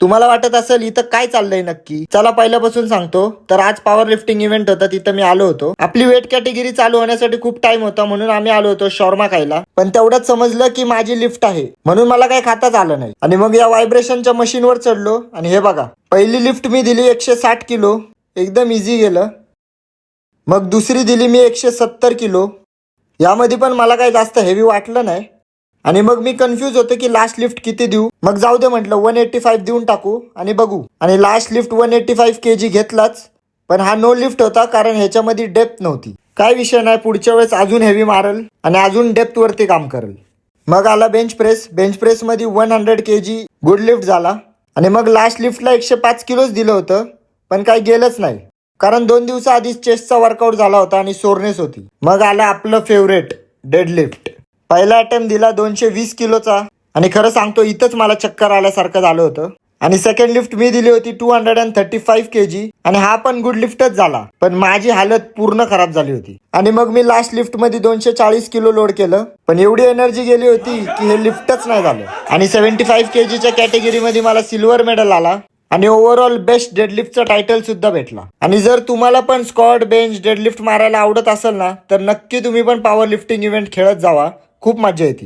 तुम्हाला वाटत असेल इथं काय चाललंय नक्की, चला पहिल्यापासून सांगतो. तर आज पॉवर लिफ्टिंग इव्हेंट होता, तिथं मी आलो होतो. आपली वेट कॅटेगरी चालू होण्यासाठी खूप टाइम होता, म्हणून आम्ही आलो होतो शॉर्मा खायला. पण तेवढंच समजलं की माझी लिफ्ट आहे, म्हणून मला काही खाताच आलं नाही. आणि मग या व्हायब्रेशनच्या मशीनवर चढलो आणि हे बघा, पहिली लिफ्ट मी दिली 160 किलो, एकदम इझी गेलं. मग दुसरी दिली मी 170 किलो, यामध्ये पण मला काही जास्त हेवी वाटलं नाही. आणि मग मी कन्फ्यूज होतो की लास्ट लिफ्ट किती देऊ. मग जाऊ दे म्हटलं 185 देऊन टाकू आणि बघू. आणि लास्ट लिफ्ट 185 kg घेतलाच. पण हा नो लिफ्ट होता, कारण ह्याच्यामध्ये डेप्थ नव्हती. काय विषय नाही, पुढच्या वेळेस अजून हेवी मारल आणि अजून डेप्थ वरती काम करेल. मग आला बेंच प्रेस. बेंच प्रेस मध्ये 100 kg गुड लिफ्ट झाला. आणि मग लास्ट लिफ्टला 105 किलोच दिलं होतं, पण काही गेलंच नाही, कारण 2 दिवसाआधीच चेस्टचा वर्कआउट झाला होता आणि सोरनेस होती. मग आलं आपलं फेवरेट डेडलिफ्ट. पहिला अटेम्प्ट दिला 220 किलोचा आणि खरं सांगतो इथंच मला चक्कर आल्यासारखं झालं होतं. आणि सेकंड लिफ्ट मी दिली होती 235 kg आणि हा पण गुड लिफ्टच झाला, पण माझी हालत पूर्ण खराब झाली होती. आणि मग मी लास्ट लिफ्ट मध्ये 240 किलो लोड केलं, पण एवढी एनर्जी गेली होती की हे लिफ्टच नाही झालं. आणि 75 kgच्या कॅटेगरीमध्ये मला सिल्वर मेडल आला आणि ओव्हरऑल बेस्ट डेडलिफ्टचा टायटल सुद्धा भेटला. आणि जर तुम्हाला पण स्क्वॉट, बेंच, डेडलिफ्ट मारायला आवडत असेल ना, तर नक्की तुम्ही पण पॉवर लिफ्टिंग इव्हेंट खेळत जावा, खूप मजा येते.